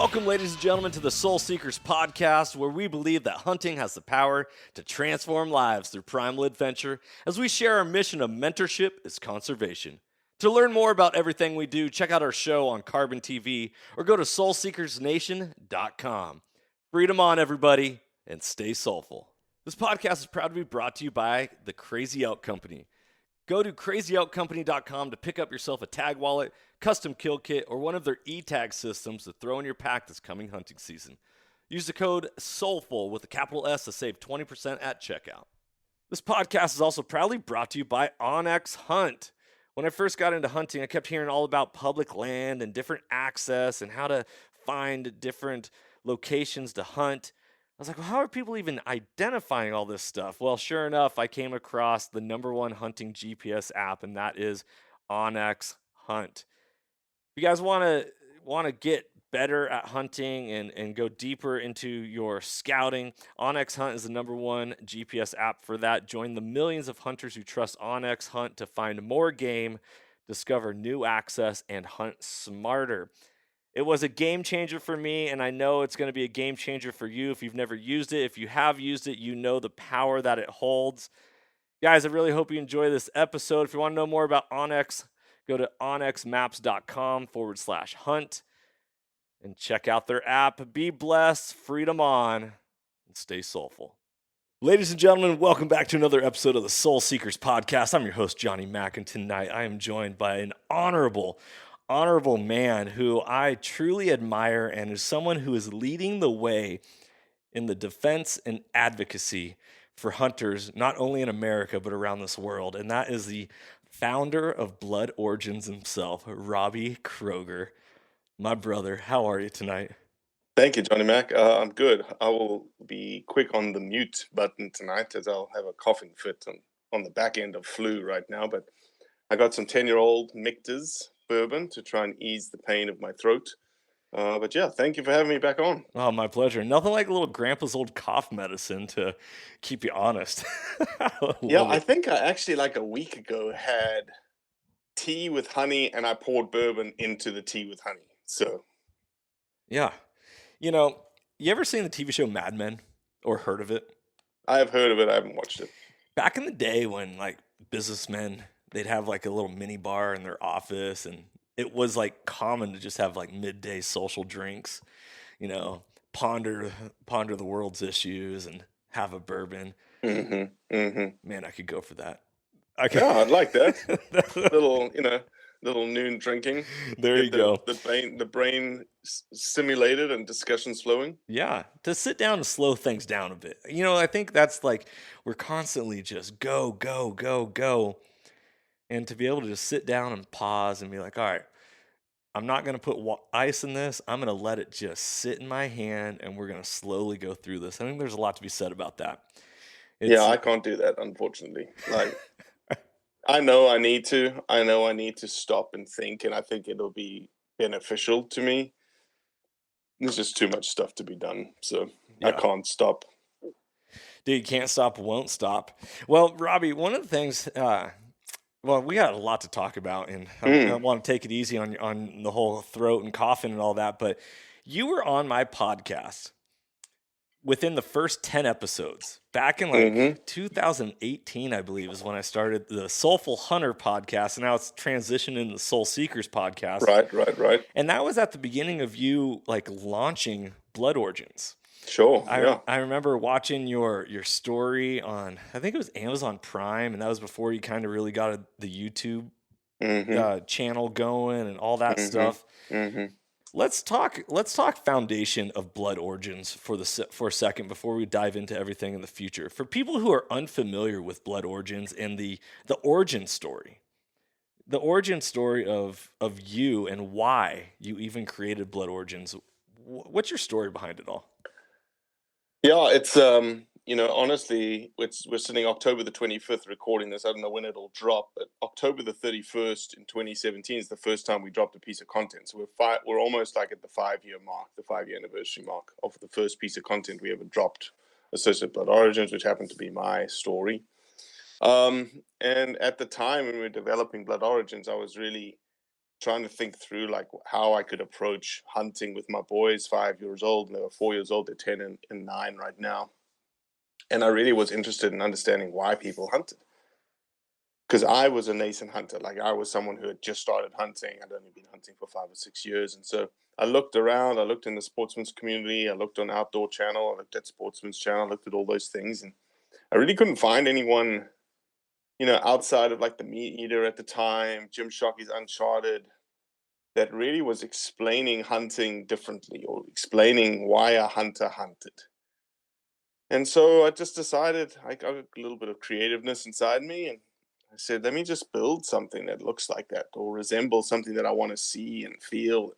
Welcome, ladies and gentlemen, to the Soul Seekers podcast, where we believe that hunting has the power to transform lives through primal adventure, as we share our mission of mentorship is conservation. To learn more about everything we do, check out our show on Carbontv or go to soulseekersnation.com. Freedom on, everybody, and stay soulful. This podcast is proud to be brought to you by the Crazy Elk Company. Go to crazyoutcompany.com to pick up yourself a tag wallet, custom kill kit, or one of their e-tag systems to throw in your pack this coming hunting season. Use the code SOULFUL with a capital S to save 20% at checkout. This podcast is also proudly brought to you by OnX Hunt. When I first got into hunting, I kept hearing all about public land and different access and how to find different locations to hunt. I was like, well, how are people even identifying all this stuff? Well, sure enough, I came across the #1 hunting GPS app, and that is OnX Hunt. If you guys want to get better at hunting and go deeper into your scouting, OnX Hunt is the #1 GPS app for that. Join the millions of hunters who trust OnX Hunt to find more game, discover new access, and hunt smarter. It was a game changer for me, and I know it's going to be a game changer for you if you've never used it. If you have used it, you know the power that it holds. Guys, I really hope you enjoy this episode. If you want to know more about OnX, go to onxmaps.com/hunt and check out their app. Be blessed, freedom on, and stay soulful. Ladies and gentlemen, welcome back to another episode of the Soul Seekers podcast. I'm your host, Johnny Mack, and tonight I am joined by an honorable man who I truly admire and is someone who is leading the way in the defense and advocacy for hunters, not only in America, but around this world. And that is the founder of Blood Origins himself, Robbie Kröger. My brother, how are you tonight? Thank you, Johnny Mac. I'm good. I will be quick on the mute button tonight as I'll have a coughing fit on the back end of flu right now. But I got some 10-year-old Michter's bourbon to try and ease the pain of my throat. But yeah, thank you for having me back on. Oh, my pleasure. Nothing like a little grandpa's old cough medicine to keep you honest. I think I actually like a week ago had tea with honey and I poured bourbon into the tea with honey. So yeah. You know, you ever seen the TV show Mad Men or heard of it? I have heard of it. I haven't watched it. Back in the day when like businessmen, they'd have like a little mini bar in their office, and it was like common to just have like midday social drinks, you know, ponder the world's issues and have a bourbon. Man, I could go for that. Yeah, I'd like that. little noon drinking. There you go. The brain stimulated and discussions flowing. Yeah, to sit down and slow things down a bit. You know, I think that's like we're constantly just go, go, go, go. And to be able to just sit down and pause and be like, all right, I'm not going to put ice in this. I'm going to let it just sit in my hand, and we're going to slowly go through this. I think there's a lot to be said about that. I can't do that, unfortunately. Like, I know I need to stop and think, and I think it'll be beneficial to me. There's just too much stuff to be done, so yeah. I can't stop. Dude, you can't stop, won't stop. Well, Robbie, one of the things... Well, we got a lot to talk about, and I want to take it easy on the whole throat and coughing and all that, but you were on my podcast within the first 10 episodes. Back in 2018, I believe, is when I started the Soulful Hunter podcast, and now it's transitioned into the Soul Seekers podcast. Right. And that was at the beginning of you, like, launching Blood Origins. Sure. I remember watching your story on, I think it was Amazon Prime, and that was before you kind of really got the YouTube channel going and all that stuff. Let's talk foundation of Blood Origins for a second before we dive into everything in the future. For people who are unfamiliar with Blood Origins and the origin story. The origin story of you and why you even created Blood Origins. What's your story behind it all? Yeah, it's honestly, we're sitting October the 25th recording this. I don't know when it'll drop, but October the 31st in 2017 is the first time we dropped a piece of content. So we're almost like at the 5-year mark, the 5-year anniversary mark of the first piece of content we ever dropped associated with Blood Origins, which happened to be my story. And at the time when we were developing Blood Origins, I was really trying to think through like how I could approach hunting with my boys, 5 years old, and they were 4 years old. They're 10 and 9 right now. And I really was interested in understanding why people hunted. Because I was a nascent hunter. Like, I was someone who had just started hunting. I'd only been hunting for 5 or 6 years. And so I looked around, I looked in the sportsman's community, I looked on Outdoor Channel, I looked at Sportsman's Channel, I looked at all those things. And I really couldn't find anyone, outside of like the Meat Eater at the time, Jim Shockey's Uncharted, that really was explaining hunting differently or explaining why a hunter hunted. And so I just decided, I got a little bit of creativeness inside me, and I said, let me just build something that looks like that or resembles something that I want to see and feel.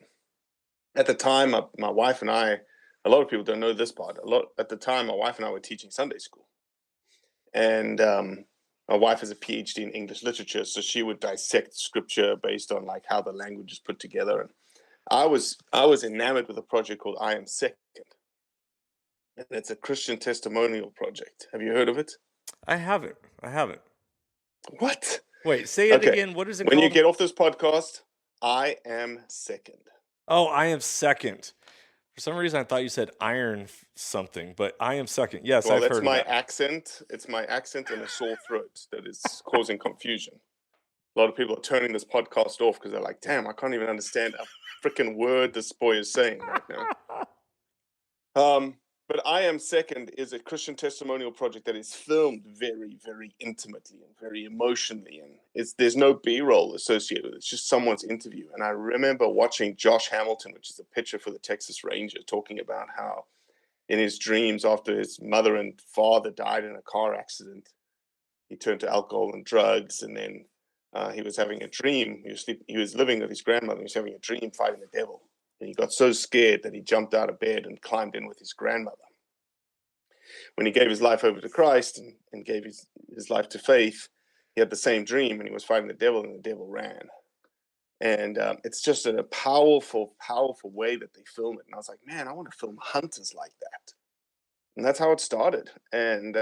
At the time, my wife and I, a lot of people don't know this part. At the time, my wife and I were teaching Sunday school. And my wife has a PhD in English literature, so she would dissect scripture based on like how the language is put together. And I was enamored with a project called I Am Second. And it's a Christian testimonial project. Have you heard of it? I haven't. What? Wait, say it Okay. again. What is it When called? you get off this podcast, I am second. Oh, I am second. For some reason, I thought you said iron something, but I am second. Yes, Well, I've that's heard my of that. accent. It's my accent and a sore throat that is causing confusion. A lot of people are turning this podcast off because they're like, damn, I can't even understand a freaking word this boy is saying right now. But I Am Second is a Christian testimonial project that is filmed very, very intimately and very emotionally. And there's no B-roll associated with it. It's just someone's interview. And I remember watching Josh Hamilton, which is a pitcher for the Texas Rangers, talking about how in his dreams after his mother and father died in a car accident, he turned to alcohol and drugs. And then he was having a dream. He was living with his grandmother. He was having a dream fighting the devil. And he got so scared that he jumped out of bed and climbed in with his grandmother. When he gave his life over to Christ and gave his life to faith, he had the same dream, and he was fighting the devil, and the devil ran. And it's just a powerful, powerful way that they film it. And I was like, man, I want to film hunters like that. And that's how it started. And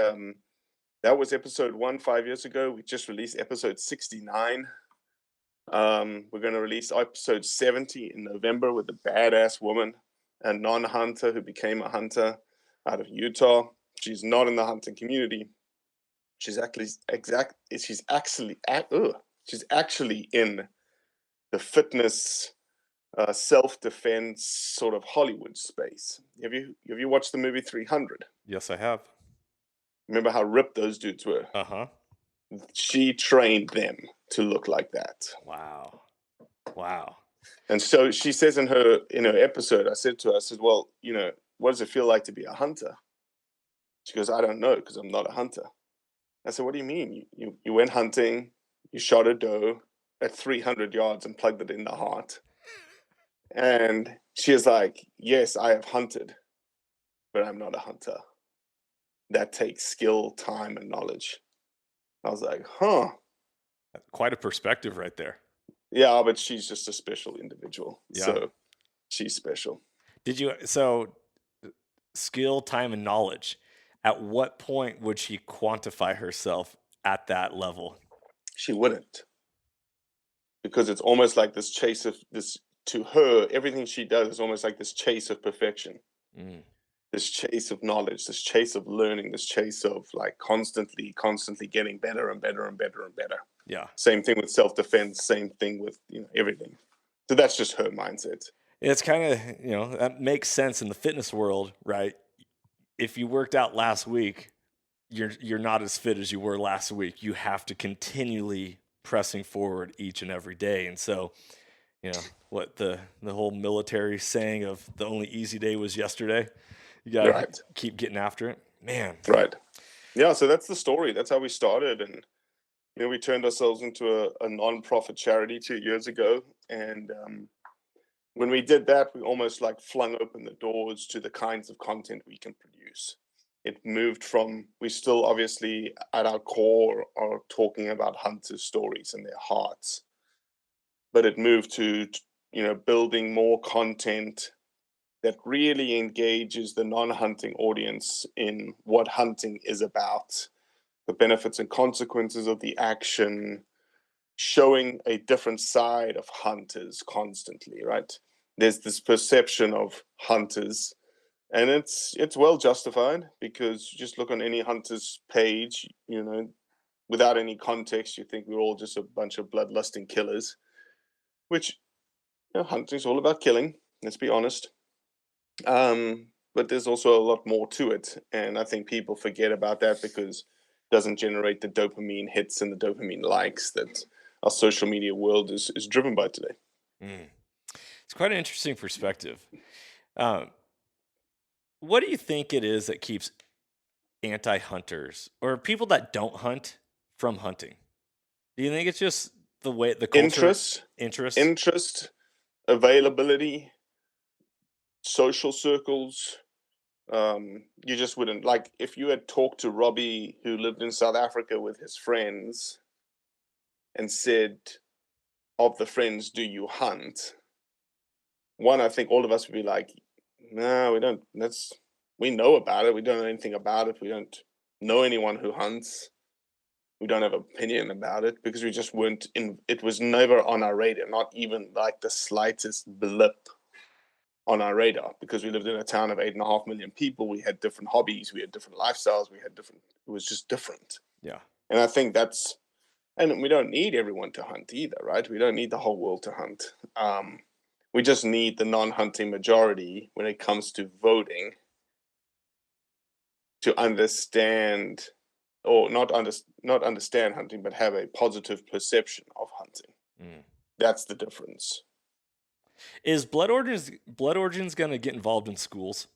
that was episode 1 5 years ago. We just released episode 69. We're going to release episode 70 in November with a badass woman, a non-hunter who became a hunter out of Utah. She's not in the hunting community. She's actually in the fitness, self-defense sort of Hollywood space. Have you watched the movie 300? Yes, I have. Remember how ripped those dudes were? Uh-huh. She trained them to look like that. Wow. And so she says in her episode, I said to her, well, what does it feel like to be a hunter? She goes, I don't know, because I'm not a hunter. I said, what do you mean? You went hunting, you shot a doe at 300 yards and plugged it in the heart. And she is like, yes, I have hunted, but I'm not a hunter. That takes skill, time, and knowledge. I was like, huh. Quite a perspective right there. Yeah, but she's just a special individual. Yeah. So she's special. Skill, time, and knowledge. At what point would she quantify herself at that level? She wouldn't. Because it's almost like this chase of this, to her, everything she does is almost like this chase of perfection. This chase of knowledge, this chase of learning, this chase of like constantly getting better and better and better and better. Yeah. Same thing with self-defense, same thing with, everything. So that's just her mindset. It's kind of, that makes sense in the fitness world, right? If you worked out last week, you're not as fit as you were last week. You have to continually pressing forward each and every day. And so, what the whole military saying of the only easy day was yesterday. You got to keep getting after it. Man. Right. Yeah, so that's the story. That's how we started. And, we turned ourselves into a non-profit charity 2 years ago. And when we did that, we almost like flung open the doors to the kinds of content we can produce. It moved from, we still obviously at our core are talking about hunters' stories and their hearts. But it moved to, building more content that really engages the non-hunting audience in what hunting is about, the benefits and consequences of the action, showing a different side of hunters constantly, right? There's this perception of hunters, and it's well justified, because you just look on any hunter's page, without any context, you think we're all just a bunch of bloodlusting killers, which, hunting's all about killing. Let's be honest. But there's also a lot more to it, and I think people forget about that because it doesn't generate the dopamine hits and the dopamine likes that our social media world is driven by today. It's quite an interesting perspective. What do you think it is that keeps anti-hunters or people that don't hunt from hunting? Do you think it's just the way the culture interest, availability, social circles? You just wouldn't, like, if you had talked to Robbie, who lived in South Africa with his friends, and said, of the friends, do you hunt? One, I think all of us would be like, no, we don't. We know about it. We don't know anything about it. We don't know anyone who hunts. We don't have an opinion about it because we just weren't in. It was never on our radar, not even like the slightest blip on our radar, because we lived in a town of 8.5 million people. We had different hobbies. We had different lifestyles. It was just different. Yeah. And I think and we don't need everyone to hunt either, right? We don't need the whole world to hunt. We just need the non-hunting majority when it comes to voting to understand, or not understand hunting, but have a positive perception of hunting. That's the difference. Is Blood Origins going to get involved in schools?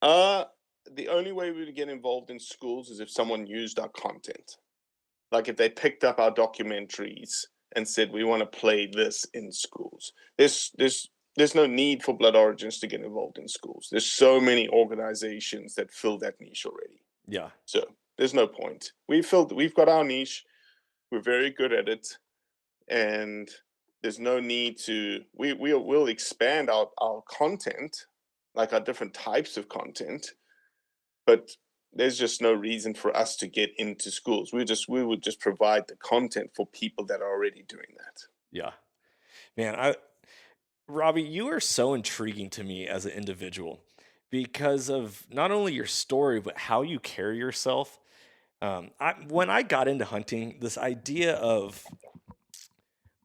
The only way we would get involved in schools is if someone used our content. Like if they picked up our documentaries and said, we want to play this in schools. There's no need for Blood Origins to get involved in schools. There's so many organizations that fill that niche already. Yeah. So there's no point. We've got our niche. We're very good at it. And there's no need to, we'll expand our content, like our different types of content, but there's just no reason for us to get into schools. We would just provide the content for people that are already doing that. Yeah. Man, Robbie, you are so intriguing to me as an individual because of not only your story, but how you carry yourself. When I got into hunting, this idea of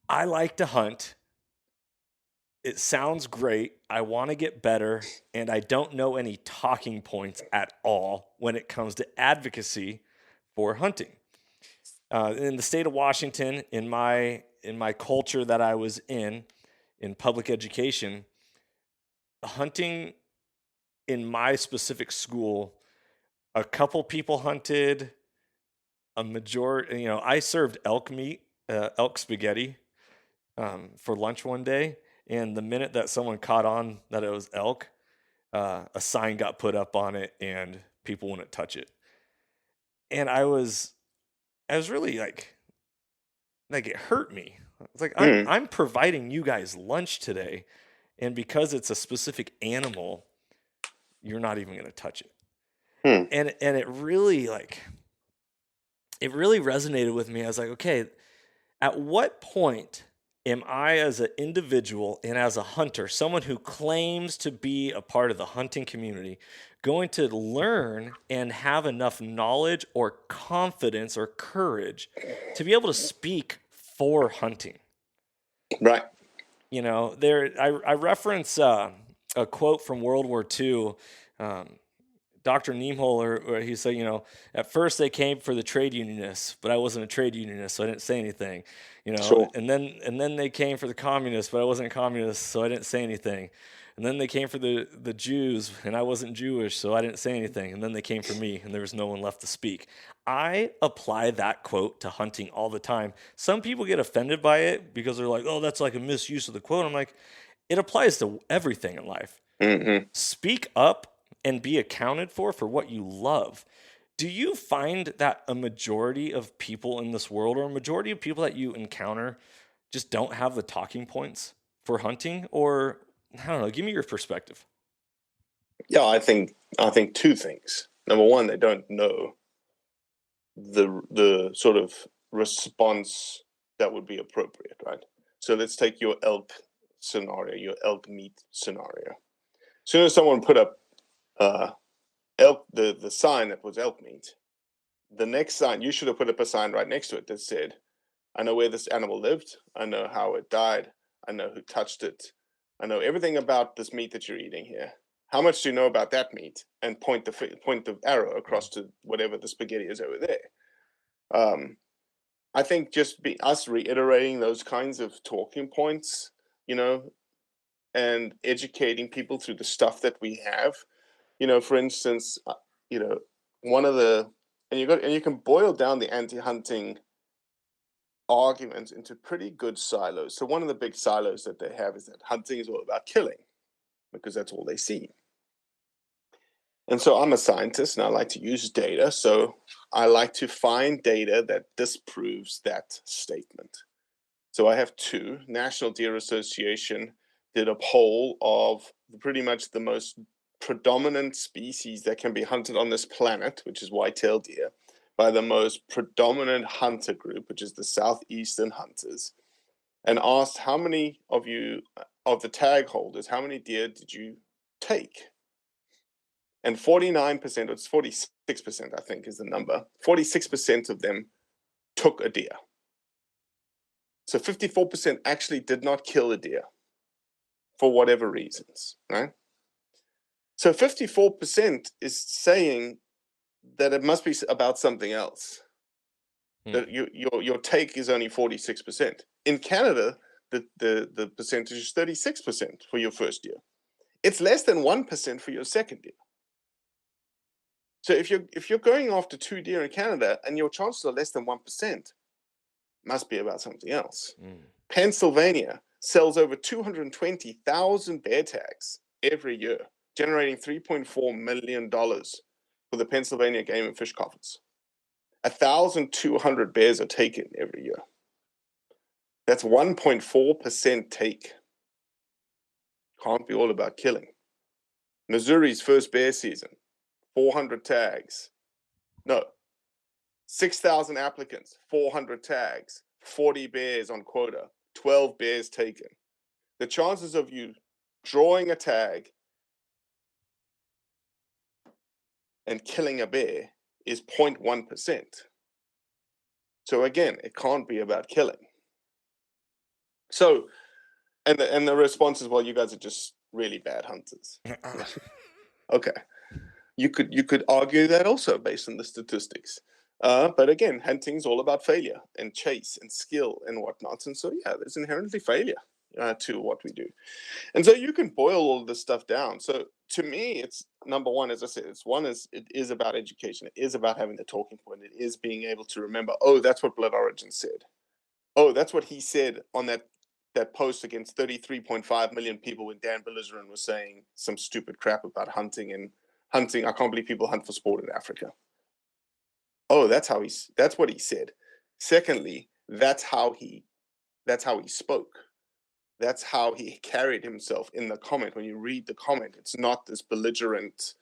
I like to hunt, it sounds great, I want to get better, and I don't know any talking points at all when it comes to advocacy for hunting. In the state of Washington, in my culture that I was in public education, hunting in my specific school, a couple people hunted, a majority, I served elk meat, elk spaghetti for lunch one day. And the minute that someone caught on that it was elk, a sign got put up on it and people wouldn't touch it. And I was really like it hurt me. It's like, I'm providing you guys lunch today. And because it's a specific animal, you're not even going to touch it. And it really resonated with me. I was like, okay, at what point am I, as an individual and as a hunter, someone who claims to be a part of the hunting community, going to learn and have enough knowledge or confidence or courage to be able to speak for hunting? Right. I reference a quote from World War II. Dr. Niemöller, where he said, at first they came for the trade unionists, but I wasn't a trade unionist, so I didn't say anything. Sure. And then they came for the communists, but I wasn't a communist, so I didn't say anything. And then they came for the Jews, and I wasn't Jewish, so I didn't say anything. And then they came for me, and there was no one left to speak. I apply that quote to hunting all the time. Some people get offended by it because they're like, oh, that's like a misuse of the quote. I'm like, it applies to everything in life. Mm-hmm. Speak up and be accounted for what you love. Do you find that a majority of people in this world, or a majority of people that you encounter, just don't have the talking points for hunting? Or, I don't know, give me your perspective. Yeah, I think two things. Number one, they don't know the sort of response that would be appropriate, right? So let's take your elk scenario, your elk meat scenario. As soon as someone put up the sign that was elk meat, the next sign, you should have put up a sign right next to it that said, I know where this animal lived, I know how it died, I know who touched it, I know everything about this meat that you're eating here. How much do you know about that meat? And point the arrow across to whatever the spaghetti is over there. I think just us reiterating those kinds of talking points, and educating people through the stuff that we have. For instance, one of the and you can boil down the anti-hunting arguments into pretty good silos. So one of the big silos that they have is that hunting is all about killing, because that's all they see. And so I'm a scientist and I like to use data. So I like to find data that disproves that statement. So I have two. National Deer Association did a poll of pretty much the most predominant species that can be hunted on this planet, which is white-tailed deer, by the most predominant hunter group, which is the southeastern hunters, and asked how many of you, of the tag holders, how many deer did you take? And 49%, or it's 46%, I think is the number, 46% of them took a deer. So 54% actually did not kill a deer for whatever reasons, right? So 54% is saying that it must be about something else. That your take is only 46%. In Canada, the percentage is 36% for your first deer. It's less than 1% for your second deer. So if you're going after 2 deer in Canada and your chances are less than 1%, must be about something else. Pennsylvania sells over 220,000 bear tags every year, generating $3.4 million for the Pennsylvania Game and Fish coffers. 1,200 bears are taken every year. That's 1.4% take. Can't be all about killing. Missouri's first bear season, 400 tags. No, 6,000 applicants, 400 tags, 40 bears on quota, 12 bears taken. The chances of you drawing a tag and killing a bear is 0.1%. So again, it can't be about killing. So, and the response is, well, you guys are just really bad hunters. Okay. You could argue that also based on the statistics. But again, hunting is all about failure and chase and skill and whatnot. And so, yeah, there's inherently failure to what we do. And so you can boil all of this stuff down. So to me, it's number one, as I said, it is about education. It is about having the talking point. It is being able to remember, oh, that's what Blood Origin said. Oh, that's what he said on that post against 33.5 million people when Dan Bilzerian was saying some stupid crap about hunting. I can't believe people hunt for sport in Africa. Oh, that's what he said. Secondly, that's how he spoke. That's how he carried himself in the comment. When you read the comment, it's not this belligerent,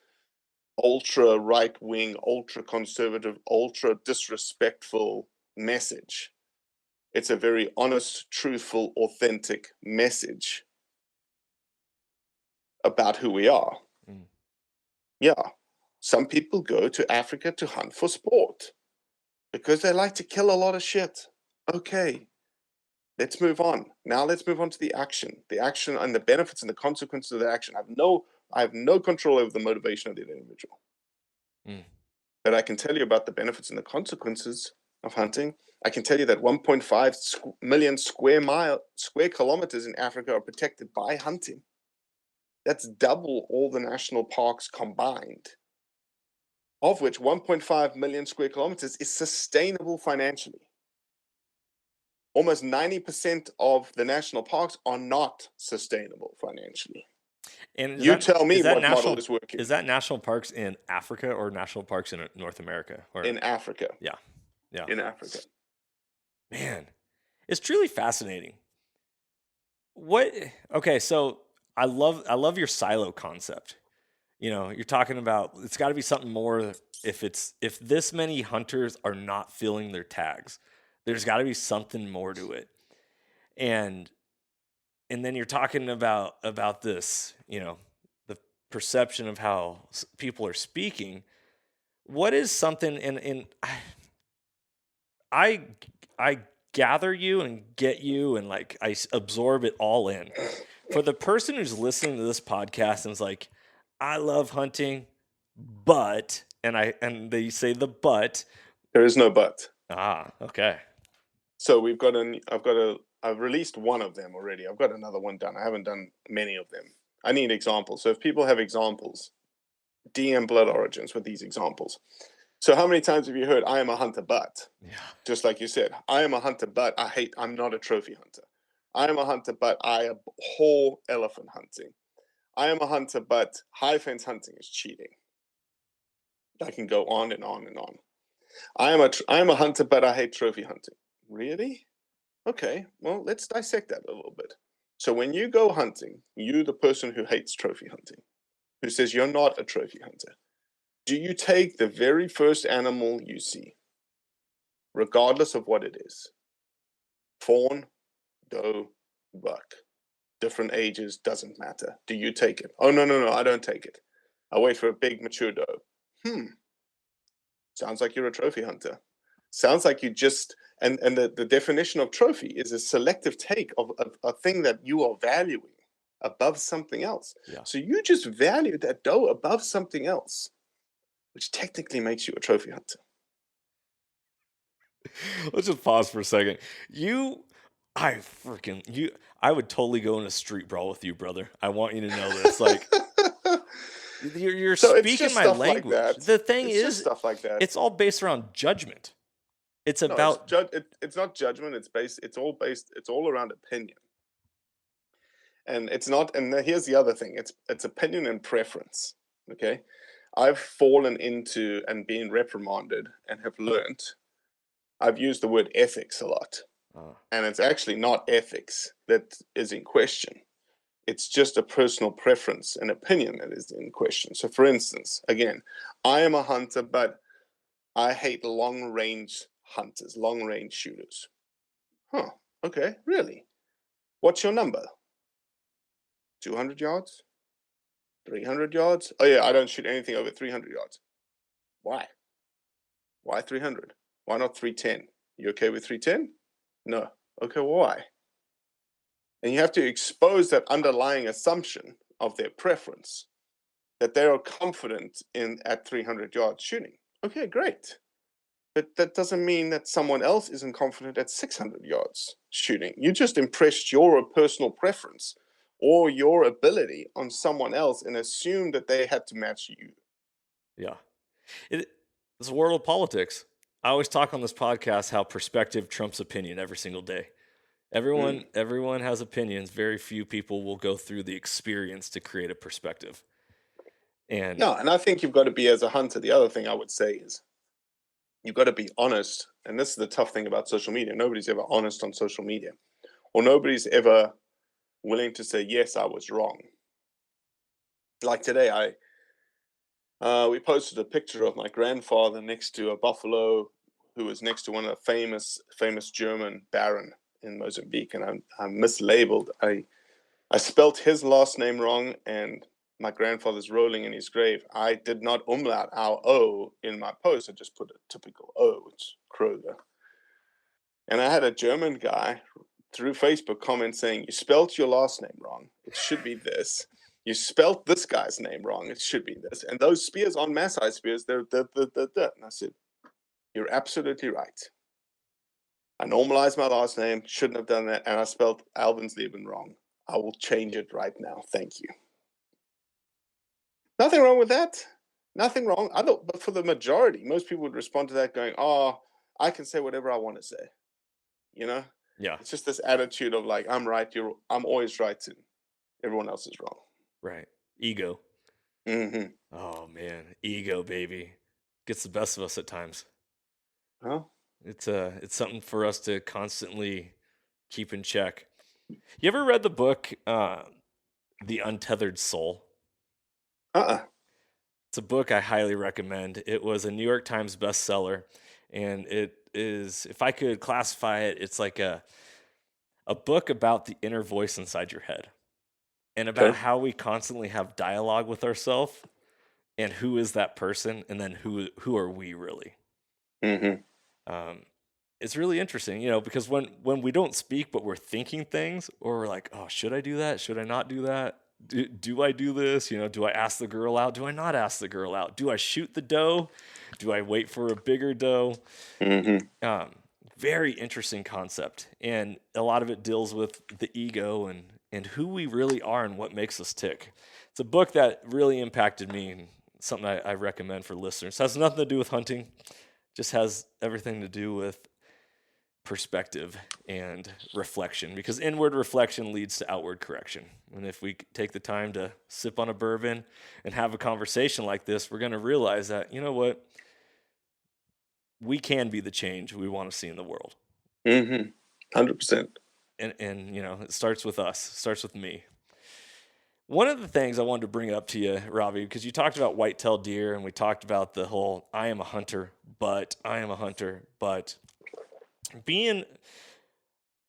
ultra right-wing, ultra conservative, ultra disrespectful message. It's a very honest, truthful, authentic message about who we are. Yeah, some people go to Africa to hunt for sport because they like to kill a lot of shit. Okay, let's move on. Now let's move on to the action and the benefits and the consequences of the action. I have no control over the motivation of the individual. But I can tell you about the benefits and the consequences of hunting. I can tell you that 1.5 million square kilometers in Africa are protected by hunting. That's double all the national parks combined, of which 1.5 million square kilometers is sustainable financially. Almost 90% of the national parks are not sustainable financially. And tell me what model is working. Is that national parks in Africa or national parks in North America? In Africa. Yeah. In Africa. Man, it's truly fascinating. Okay, so I love your silo concept. You're talking about it's got to be something more if this many hunters are not filling their tags, There's got to be something more to it. And then you're talking about this, the perception of how people are speaking. What is something, and I gather you and get you, and like I absorb it all in. For the person who's listening to this podcast and is like, I love hunting, but, and they say the but. There is no but. Okay. So I've released one of them already. I've got another one done. I haven't done many of them. I need examples. So if people have examples, DM Blood Origins with these examples. So how many times have you heard, I am a hunter, but? Yeah. Just like you said, I am a hunter, but I'm not a trophy hunter. I am a hunter, but I abhor elephant hunting. I am a hunter, but high fence hunting is cheating. I can go on and on and on. I am a hunter, but I hate trophy hunting. Really? Okay, well, let's dissect that a little bit. So when you go hunting, you, the person who hates trophy hunting, who says you're not a trophy hunter, do you take the very first animal you see, regardless of what it is? Fawn, doe, buck, different ages, doesn't matter. Do you take it? Oh, no, I don't take it. I wait for a big mature doe. Sounds like you're a trophy hunter. Sounds like you just, and the definition of trophy is a selective take of a thing that you are valuing above something else. Yeah. So you just value that doe above something else, which technically makes you a trophy hunter. Let's just pause for a second. I would totally go in a street brawl with you, brother. I want you to know this. Like, you're So it's speaking just my stuff like language. that. The thing It's is, just stuff like that. it's all based around judgment. It's No, about it's not judgment. It's all around opinion. And it's not. And here's the other thing. It's opinion and preference. Okay, I've fallen into and been reprimanded and have learned. I've used the word ethics a lot, and it's actually not ethics that is in question. It's just a personal preference and opinion that is in question. So, for instance, again, I am a hunter, but I hate long-range hunters, long-range shooters. Huh, okay, really? What's your number? 200 yards? 300 yards? Oh, yeah, I don't shoot anything over 300 yards. Why? Why 300? Why not 310? You okay with 310? No. Okay, well, why? And you have to expose that underlying assumption of their preference, that they are confident in at 300 yards shooting. Okay, great. But that doesn't mean that someone else isn't confident at 600 yards shooting. You just impressed your personal preference or your ability on someone else and assumed that they had to match you. Yeah. It's a world of politics. I always talk on this podcast how perspective trumps opinion every single day. Everyone has opinions. Very few people will go through the experience to create a perspective. And I think you've got to be, as a hunter, the other thing I would say is you've got to be honest. And this is the tough thing about social media. Nobody's ever honest on social media, or nobody's ever willing to say, yes, I was wrong. Like today, we posted a picture of my grandfather next to a buffalo who was next to one of the famous German baron in Mozambique, and I mislabeled. I spelt his last name wrong, and my grandfather's rolling in his grave. I did not umlaut our O in my post. I just put a typical O, it's Kröger. And I had a German guy through Facebook comment saying, you spelt your last name wrong. It should be this. You spelt this guy's name wrong. It should be this. And those spears on Maasai spears, they're da. And I said, you're absolutely right. I normalized my last name, shouldn't have done that, and I spelled Alvensleben wrong. I will change it right now. Thank you. Nothing wrong with that. Nothing wrong. But for the majority, most people would respond to that going, oh, I can say whatever I want to say. You know? yeah, It's just this attitude of like, I'm right, I'm always right, and everyone else is wrong. right. Ego. Mm-hmm. Oh man, ego, baby, gets the best of us at times. Well, It's something for us to constantly keep in check. You ever read the book, The Untethered Soul? It's a book I highly recommend. It was a New York Times bestseller, and it is, if I could classify it, it's like a book about the inner voice inside your head and about how we constantly have dialogue with ourselves and who is that person, and then who are we really. It's really interesting, because when we don't speak but we're thinking things, or we're like, oh, should I do that, should I not do that, do I do this, do I ask the girl out, do I not ask the girl out, do I shoot the doe, do I wait for a bigger doe? Very interesting concept, and a lot of it deals with the ego and who we really are and what makes us tick. It's a book that really impacted me, and something I recommend for listeners. It has nothing to do with hunting, just has everything to do with perspective and reflection, because inward reflection leads to outward correction. And if we take the time to sip on a bourbon and have a conversation like this, we're going to realize that, you know what, we can be the change we want to see in the world. 100%. And it starts with us, starts with me. One of the things I wanted to bring up to you, Robbie, because you talked about white-tailed deer, and we talked about the whole I am a hunter, but being,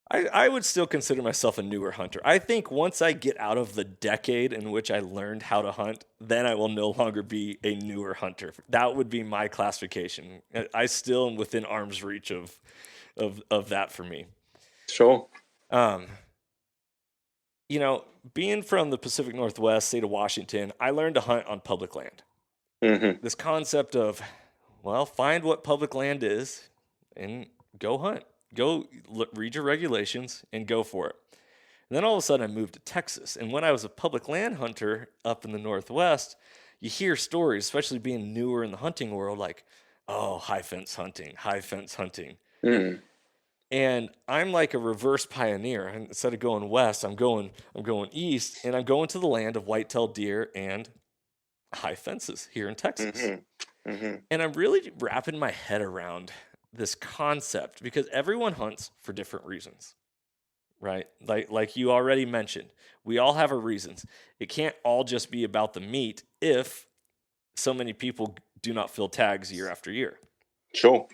I would still consider myself a newer hunter. I think once I get out of the decade in which I learned how to hunt, then I will no longer be a newer hunter. That would be my classification. I still am within arm's reach of that for me. Sure. Being from the Pacific Northwest, state of Washington, I learned to hunt on public land. This concept of, find what public land is and go hunt. Go read your regulations and go for it. And then all of a sudden I moved to Texas. And when I was a public land hunter up in the Northwest, you hear stories, especially being newer in the hunting world, like, oh, high fence hunting. And I'm like a reverse pioneer. Instead of going west, I'm going east, and I'm going to the land of white-tailed deer and high fences here in Texas. And I'm really wrapping my head around this concept, because everyone hunts for different reasons, right? Like you already mentioned, we all have our reasons. It can't all just be about the meat if so many people do not fill tags year after year. Sure.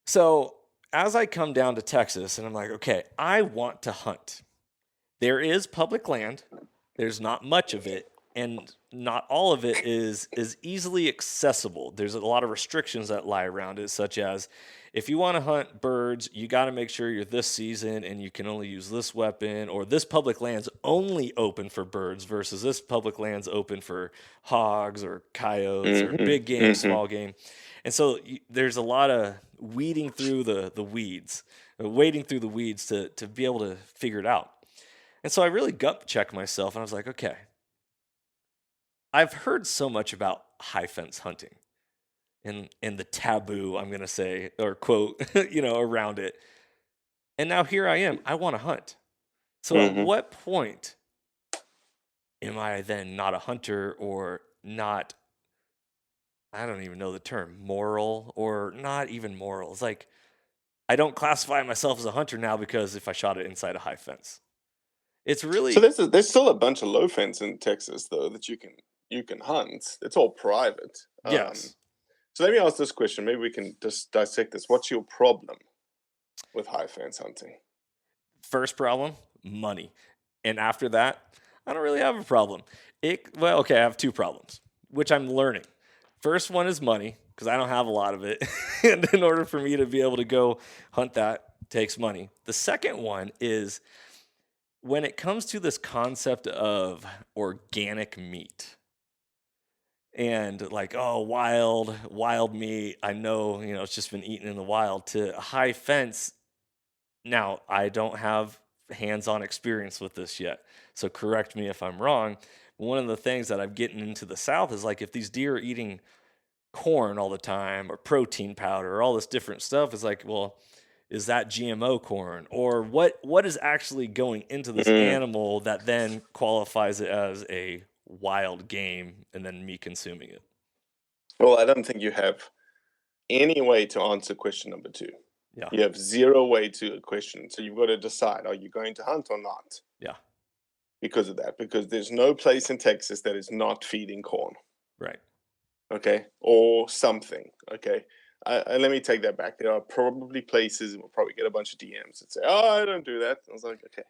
So as I come down to Texas and I'm like, okay, I want to hunt. There is public land. There's not much of it, and not all of it is easily accessible. There's a lot of restrictions that lie around it, such as if you want to hunt birds, you got to make sure you're this season and you can only use this weapon, or this public land's only open for birds versus this public land's open for hogs or coyotes or big game, small game. And so there's a lot of weeding through the weeds, wading through the weeds to be able to figure it out. And so I really gut checked myself, and I was like, okay, I've heard so much about high fence hunting and the taboo, I'm going to say, or quote, around it. And now here I am. I want to hunt. So at what point am I then not a hunter, or not, I don't even know the term, moral, or not even moral? It's like, I don't classify myself as a hunter now because if I shot it inside a high fence. It's really... So there's still a bunch of low fence in Texas, though, that you can hunt. It's all private. Yes. So let me ask this question. Maybe we can just dissect this. What's your problem with high fence hunting? First problem, money. And after that, I don't really have a problem. I have two problems, which I'm learning. First one is money, because I don't have a lot of it. And in order for me to be able to go hunt, that takes money. The second one is when it comes to this concept of organic meat. And like, oh, wild meat, I know, it's just been eaten in the wild, to high fence. Now, I don't have hands-on experience with this yet, so correct me if I'm wrong. One of the things that I'm getting into the South is like, if these deer are eating corn all the time, or protein powder, or all this different stuff, is like, well, is that GMO corn? Or what is actually going into this animal that then qualifies it as a wild game, and then me consuming it? Well, I don't think you have any way to answer question number 2. Yeah. You have zero way to a question. So you've got to decide, are you going to hunt or not? Yeah. Because of that. Because there's no place in Texas that is not feeding corn. Right. Okay. Or something. Okay. let me take that back. There are probably places, and we'll probably get a bunch of DMs that say, "Oh, I don't do that." I was like, okay,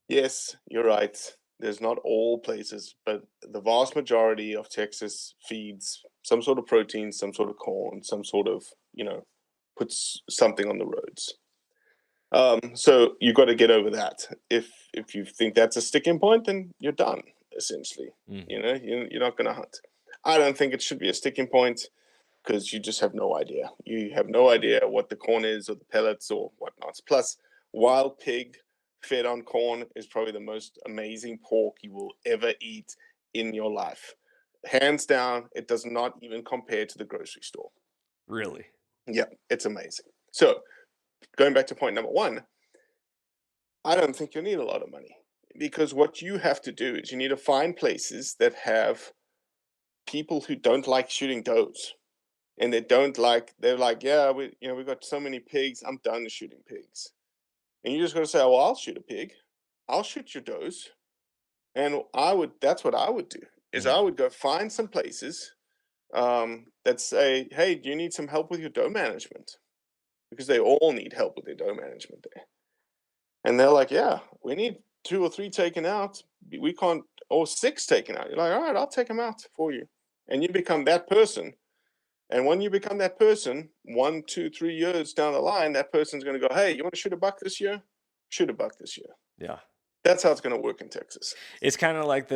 yes, you're right. There's not all places, but the vast majority of Texas feeds some sort of protein, some sort of corn, some sort of, puts something on the roads. So you've got to get over that. If you think that's a sticking point, then you're done, essentially. You're not going to hunt. I don't think it should be a sticking point because you just have no idea. You have no idea what the corn is or the pellets or whatnot. Plus, wild pig fed on corn is probably the most amazing pork you will ever eat in your life. Hands down, it does not even compare to the grocery store. Really? Yeah, it's amazing. So, going back to point number one, I don't think you need a lot of money because what you have to do is you need to find places that have people who don't like shooting does. And they're like, yeah, we've got so many pigs. I'm done shooting pigs. And you just got to say, well, I'll shoot a pig. I'll shoot your does. And that's what I would do is I would go find some places that say, hey, do you need some help with your doe management? Because they all need help with their doe management there. And they're like, yeah, we need 2 or 3 taken out. We can't, or 6 taken out. You're like, all right, I'll take them out for you. And you become that person. And when you become that person, 1, 2, 3 years down the line, that person's going to go, hey, you want to shoot a buck this year? Shoot a buck this year. Yeah. That's how it's going to work in Texas. It's kind of like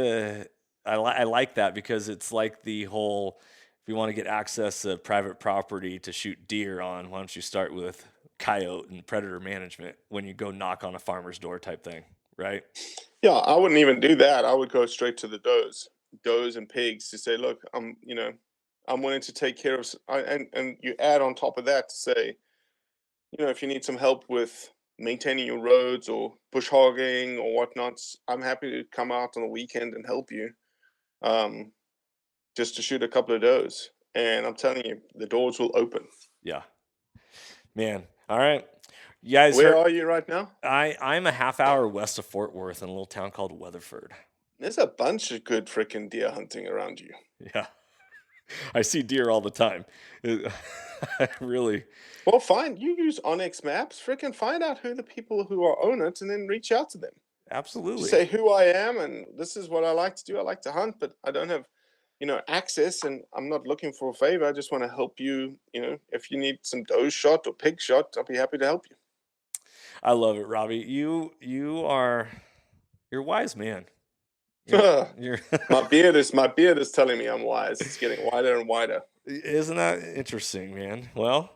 I like that because it's like the whole, if you want to get access to private property to shoot deer on, why don't you start with coyote and predator management when you go knock on a farmer's door type thing, right? Yeah, I wouldn't even do that. I would go straight to the does and pigs to say, look, I'm willing to take care of, and you add on top of that to say, if you need some help with maintaining your roads or bush hogging or whatnot, I'm happy to come out on the weekend and help you, just to shoot a couple of does. And I'm telling you, the doors will open. Yeah, man. All right, you guys. Where are you right now? I'm a half hour west of Fort Worth in a little town called Weatherford. There's a bunch of good freaking deer hunting around you. Yeah. I see deer all the time. I really. Well, fine. You use Onyx Maps. Freaking find out who the people who own it, and then reach out to them. Absolutely. Say who I am, and this is what I like to do. I like to hunt, but I don't have, access, and I'm not looking for a favor. I just want to help you. If you need some doe shot or pig shot, I'll be happy to help you. I love it, Robbie. You're a wise man. My beard is telling me I'm wise. It's getting wider and wider. Isn't that interesting, man? Well,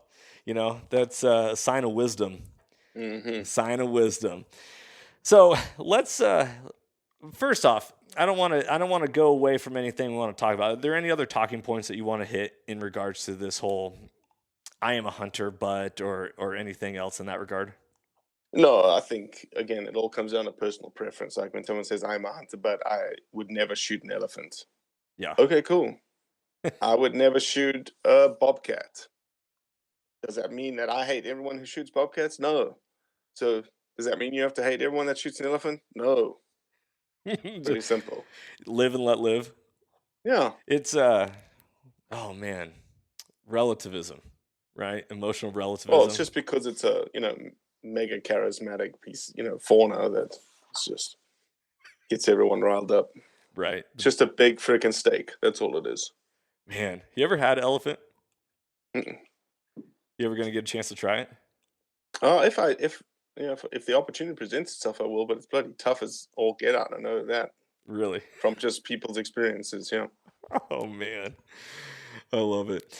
that's a sign of wisdom. Mm-hmm. Sign of wisdom. So let's first off, I don't want to go away from anything we want to talk about. Are there any other talking points that you want to hit in regards to this whole I am a hunter, but or anything else in that regard? No, I think, again, it all comes down to personal preference. Like when someone says, I'm a hunter, but I would never shoot an elephant. Yeah. Okay, cool. I would never shoot a bobcat. Does that mean that I hate everyone who shoots bobcats? No. So does that mean you have to hate everyone that shoots an elephant? No. Pretty simple. Live and let live. Yeah. It's oh man, relativism, right? Emotional relativism. Well, it's just because it's a, mega charismatic piece, fauna that just gets everyone riled up. Right. It's just a big freaking steak. That's all it is. Man, you ever had elephant? Mm-mm. You ever gonna get a chance to try it? If the opportunity presents itself, I will. But it's bloody tough as all get out. I know that. Really? From just people's experiences, yeah. Oh man, I love it.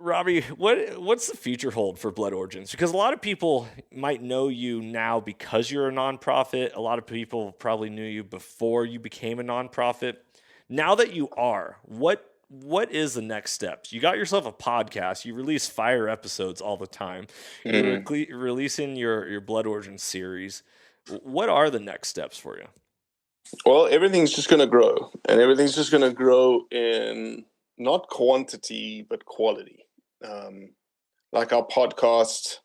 Robbie, what's the future hold for Blood Origins? Because a lot of people might know you now because you're a nonprofit. A lot of people probably knew you before you became a nonprofit. Now that you are, what is the next steps? You got yourself a podcast. You release fire episodes all the time. You're releasing your Blood Origins series. What are the next steps for you? Well, everything's just going to grow, and everything's just going to grow in not quantity but quality. Like our podcast,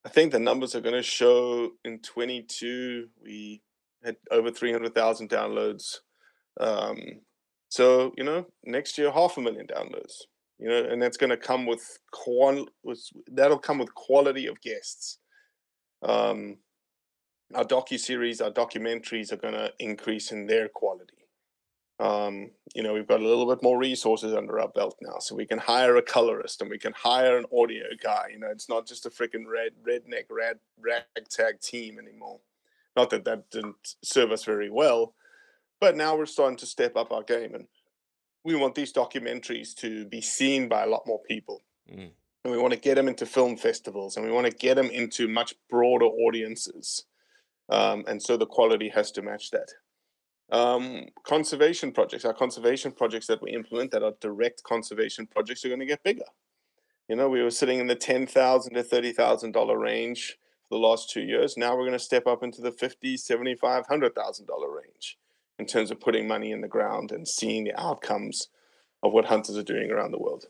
I think the numbers are going to show in 22 we had over 300,000 downloads. So next year 500,000 downloads. and that's going to come with that'll come with quality of guests. Our docuseries, our documentaries are going to increase in their quality. We've got a little bit more resources under our belt now, so we can hire a colorist and we can hire an audio guy. It's not just a freaking redneck ragtag team anymore. Not that didn't serve us very well, but now we're starting to step up our game, and we want these documentaries to be seen by a lot more people. And we want to get them into film festivals, and we want to get them into much broader audiences. And so the quality has to match that. Conservation projects, our conservation projects that we implement that are direct conservation projects are going to get bigger. We were sitting in the $10,000 to $30,000 range for the last 2 years. Now we're going to step up into the $50,000, $75,000, $100,000 range in terms of putting money in the ground and seeing the outcomes of what hunters are doing around the world.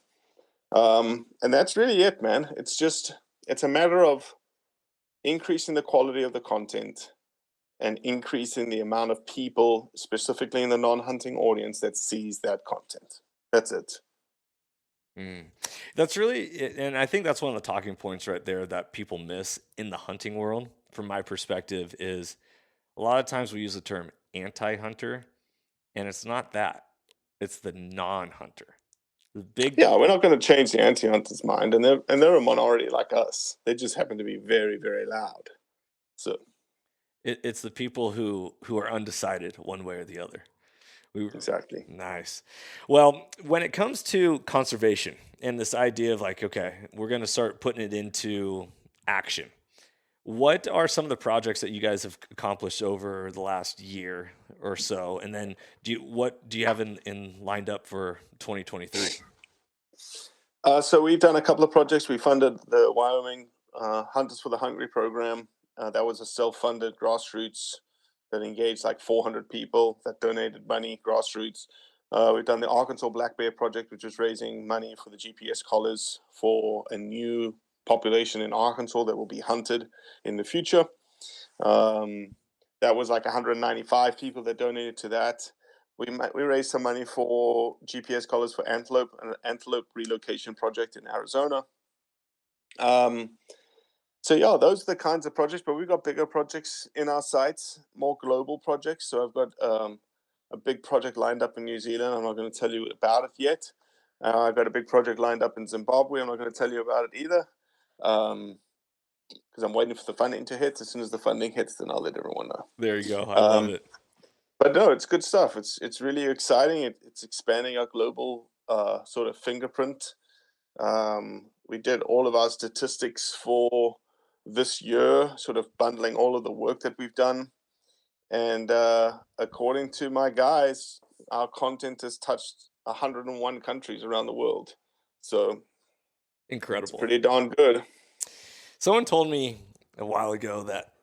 And that's really it, man. It's a matter of increasing the quality of the content and increasing the amount of people, specifically in the non-hunting audience, that sees that content. That's it. That's really, and I think that's one of the talking points right there that people miss in the hunting world, from my perspective, is a lot of times we use the term anti-hunter, and it's not that. It's the non-hunter. Yeah, we're not going to change the anti-hunter's mind, and they're a minority like us. They just happen to be very, very loud. So it's the people who are undecided one way or the other. Exactly. Nice. Well, when it comes to conservation and this idea of like, okay, we're going to start putting it into action, what are some of the projects that you guys have accomplished over the last year or so? And then what do you have in lined up for 2023? So we've done a couple of projects. We funded the Wyoming Hunters for the Hungry program. That was a self-funded grassroots that engaged like 400 people that donated money, grassroots. We've done the Arkansas Black Bear Project, which is raising money for the GPS collars for a new population in Arkansas that will be hunted in the future. That was like 195 people that donated to that. We raised some money for GPS collars for antelope, an antelope relocation project in Arizona. So yeah, those are the kinds of projects, but we've got bigger projects in our sights, more global projects. So I've got a big project lined up in New Zealand. I'm not going to tell you about it yet. I've got a big project lined up in Zimbabwe. I'm not going to tell you about it either, because I'm waiting for the funding to hit. As soon as the funding hits, then I'll let everyone know. There you go. I love it. But no, it's good stuff. It's really exciting. It's expanding our global sort of fingerprint. We did all of our statistics for this year, sort of bundling all of the work that we've done. And according to my guys, our content has touched 101 countries around the world. So incredible. It's pretty darn good. Someone told me a while ago that,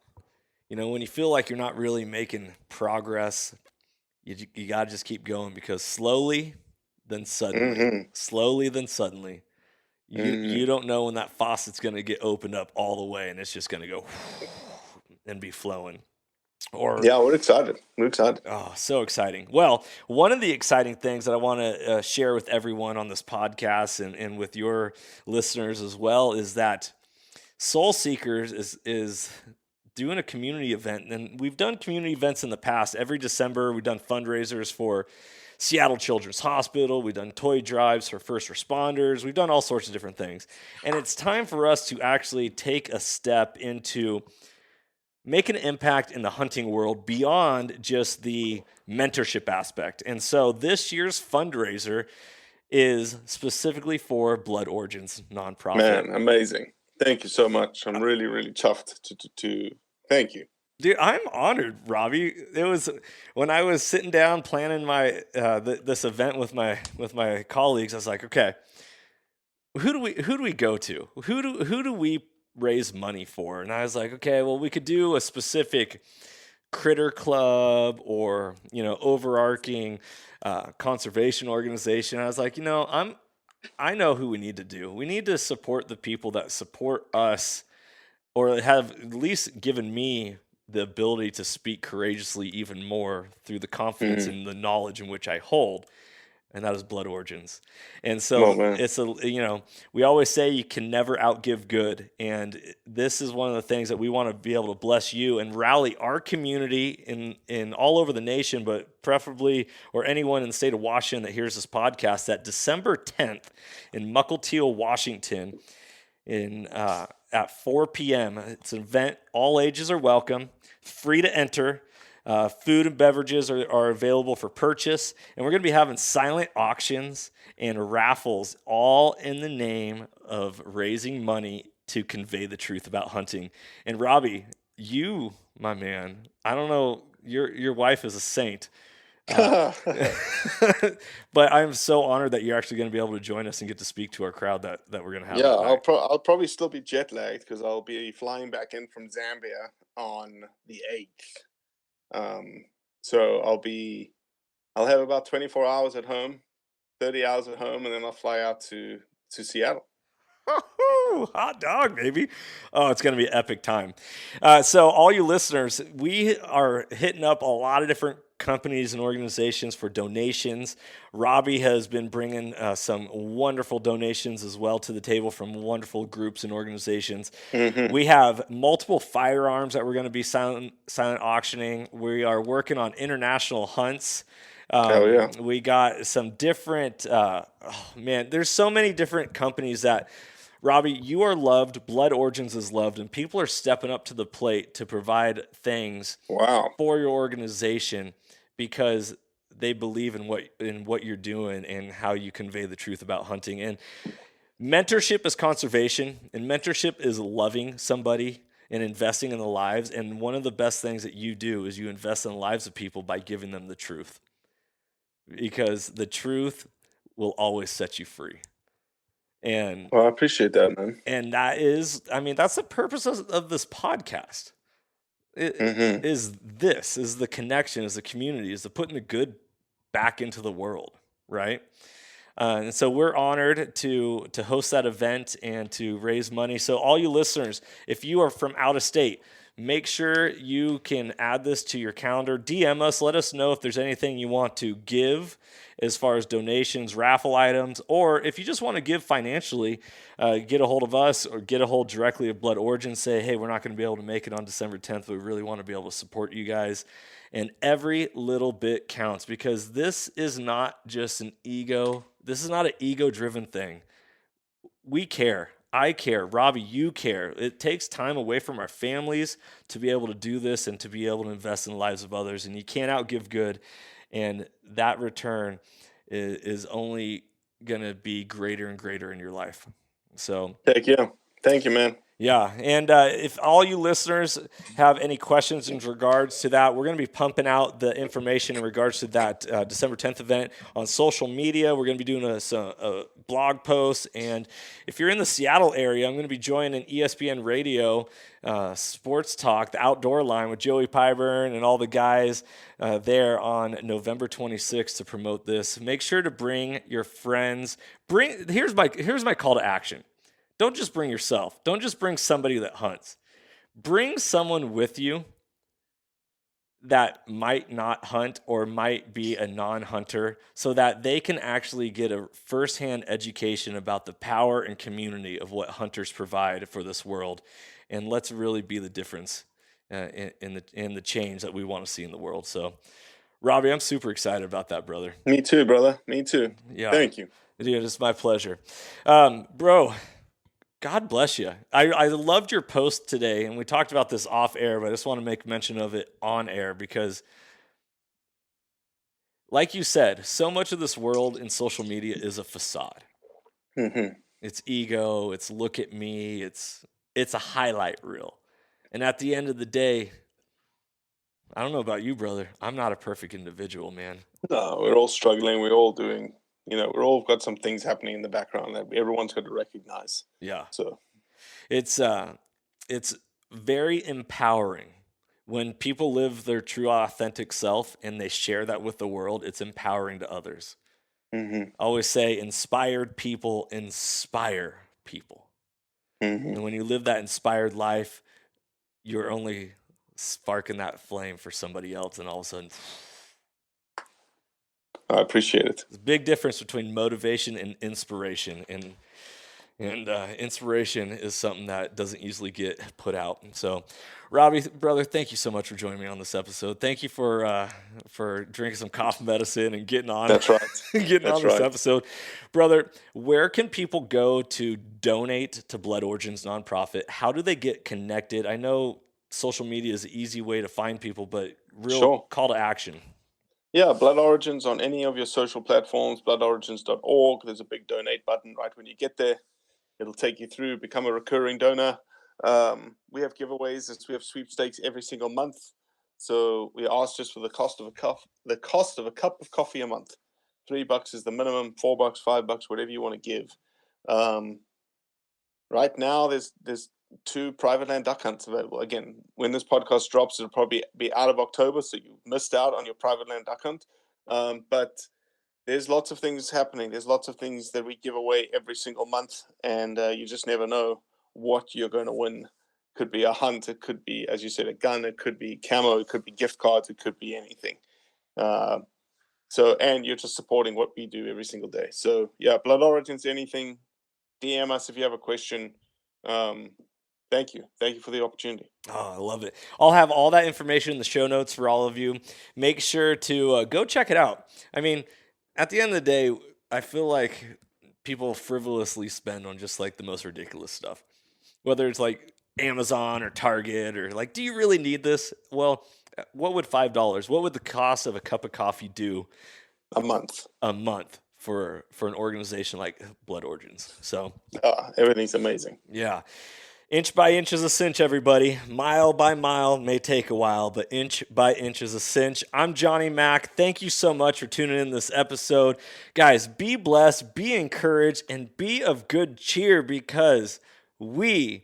when you feel like you're not really making progress, you got to just keep going, because slowly, then suddenly, you don't know when that faucet's going to get opened up all the way, and it's just going to go and be flowing. Yeah, we're excited. Oh, so exciting. Well, one of the exciting things that I want to share with everyone on this podcast and with your listeners as well is that Soul Seekers is doing a community event. And we've done community events in the past. Every December, we've done fundraisers for Seattle Children's Hospital. We've done toy drives for first responders. We've done all sorts of different things. And it's time for us to actually take a step into making an impact in the hunting world beyond just the mentorship aspect. And so this year's fundraiser is specifically for Blood Origins nonprofit. Man, amazing. Thank you so much. I'm really, really chuffed to thank you. Dude, I'm honored, Robbie. It was when I was sitting down planning my this event with my colleagues. I was like, okay, who do we go to? Who do we raise money for? And I was like, okay, well, we could do a specific critter club or overarching conservation organization. I was like, I know who we need to do. We need to support the people that support us, or have at least given me the ability to speak courageously even more through the confidence and the knowledge in which I hold. and that is Blood Origins. And Oh, so man. it's we always say you can never outgive good. And this is one of the things that we want to be able to bless you and rally our community in all over the nation, but preferably, or anyone in the state of Washington that hears this podcast, that December 10th in Mukilteo, Washington, at 4 p.m. It's an event. All ages are welcome, free to enter. Food and beverages are available for purchase, and we're going to be having silent auctions and raffles, all in the name of raising money to convey the truth about hunting. And Robbie, you, my man, I don't know, your wife is a saint. But I'm so honored that you're actually going to be able to join us and get to speak to our crowd that we're going to have. Yeah, I'll probably still be jet lagged because I'll be flying back in from Zambia on the 8th. So I'll have about 24 hours at home, 30 hours at home, and then I'll fly out to Seattle. Hot dog, baby. Oh, it's going to be an epic time. So all you listeners, we are hitting up a lot of different companies and organizations for donations. Robbie has been bringing some wonderful donations as well to the table from wonderful groups and organizations. Mm-hmm. We have multiple firearms that we're going to be silent auctioning. We are working on international hunts. Hell yeah. We got some different, there's so many different companies that, Robbie, you are loved, Blood Origins is loved, and people are stepping up to the plate to provide things for your organization because they believe in what you're doing and how you convey the truth about hunting. And mentorship is conservation, and mentorship is loving somebody and investing in the lives. And one of the best things that you do is you invest in the lives of people by giving them the truth, because the truth will always set you free. And well, I appreciate that, man. And that is, that's the purpose of this podcast. Is the connection, is the community, is the putting the good back into the world, right? And so we're honored to host that event and to raise money. So all you listeners, if you are from out of state, make sure you can add this to your calendar. DM us. Let us know if there's anything you want to give as far as donations, raffle items, or if you just want to give financially, get a hold of us or get a hold directly of Blood Origins. Say, hey, we're not going to be able to make it on December 10th. We really want to be able to support you guys. And every little bit counts, because this is not just an ego. This is not an ego-driven thing. We care. I care. Robbie, you care. It takes time away from our families to be able to do this and to be able to invest in the lives of others. And you can't outgive good. And that return is only going to be greater and greater in your life. So thank you, man. Yeah, and if all you listeners have any questions in regards to that, we're going to be pumping out the information in regards to that December 10th event on social media. We're going to be doing a blog post, and if you're in the Seattle area, I'm going to be joining ESPN Radio Sports Talk, the Outdoor Line with Joey Pyburn and all the guys there on November 26th to promote this. Make sure to bring your friends. Here's my call to action. Don't just bring yourself. Don't just bring somebody that hunts. Bring someone with you that might not hunt or might be a non-hunter, so that they can actually get a firsthand education about the power and community of what hunters provide for this world. And let's really be the difference in the change that we want to see in the world. So, Robbie, I'm super excited about that, brother. Me too, brother. Me too. Yeah. Thank you. Dude, it's my pleasure. Bro, God bless you. I loved your post today, and we talked about this off air, but I just want to make mention of it on air because, like you said, so much of this world in social media is a facade. Mm-hmm. It's ego. It's look at me. It's a highlight reel. And at the end of the day, I don't know about you, brother. I'm not a perfect individual, man. No, we're all struggling. We're all doing. We're all got some things happening in the background that everyone's got to recognize. Yeah. So it's very empowering when people live their true, authentic self and they share that with the world. It's empowering to others. Mm-hmm. I always say inspired people inspire people. Mm-hmm. And when you live that inspired life, you're only sparking that flame for somebody else, and all of a sudden, I appreciate it. There's a big difference between motivation and inspiration, and inspiration is something that doesn't usually get put out. And so, Robbie, brother, thank you so much for joining me on this episode. Thank you for drinking some cough medicine and getting on. That's right. Getting on this episode, brother. Where can people go to donate to Blood Origins nonprofit? How do they get connected? I know social media is an easy way to find people, but real call to action. Yeah, Blood Origins on any of your social platforms, bloodorigins.org. There's a big donate button right when you get there. It'll take you through, become a recurring donor. We have giveaways. We have sweepstakes every single month. So we ask just for the cost of a cup of coffee a month. $3 is the minimum, $4, $5, whatever you want to give. Right now, there's 2 private land duck hunts available. Again, when this podcast drops, it'll probably be out of October, so you missed out on your private land duck hunt. But there's lots of things happening. There's lots of things that we give away every single month, and you just never know what you're going to win. Could be a hunt, it could be, as you said, a gun, it could be camo, it could be gift cards, it could be anything. And you're just supporting what we do every single day. So yeah, Blood Origins, anything, DM us if you have a question. Thank you for the opportunity. Oh, I love it. I'll have all that information in the show notes for all of you. Make sure to go check it out. I mean, at the end of the day, I feel like people frivolously spend on just like the most ridiculous stuff, whether it's like Amazon or Target or like, do you really need this? Well, what would $5, what would the cost of a cup of coffee do a month for an organization like Blood Origins? So everything's amazing. Yeah. Inch by inch is a cinch, everybody. Mile by mile may take a while, but inch by inch is a cinch. I'm Johnny Mack. Thank you so much for tuning in this episode. Guys, be blessed, be encouraged, and be of good cheer, because we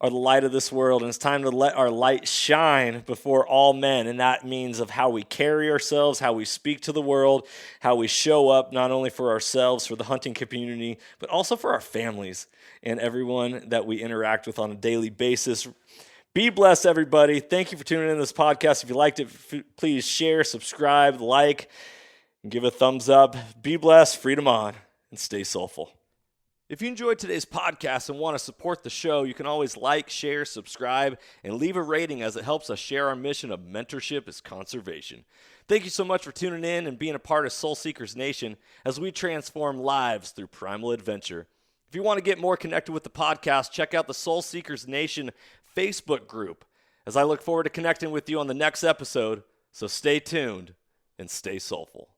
are the light of this world, and it's time to let our light shine before all men. And that means of how we carry ourselves, how we speak to the world, how we show up not only for ourselves, for the hunting community, but also for our families and everyone that we interact with on a daily basis. Be blessed, everybody. Thank you for tuning in to this podcast. If you liked it, please share, subscribe, like, and give a thumbs up. Be blessed, freedom on, and stay soulful. If you enjoyed today's podcast and want to support the show, you can always like, share, subscribe, and leave a rating, as it helps us share our mission of mentorship is conservation. Thank you so much for tuning in and being a part of Soul Seekers Nation as we transform lives through primal adventure. If you want to get more connected with the podcast, check out the Soul Seekers Nation Facebook group, as I look forward to connecting with you on the next episode. So stay tuned and stay soulful.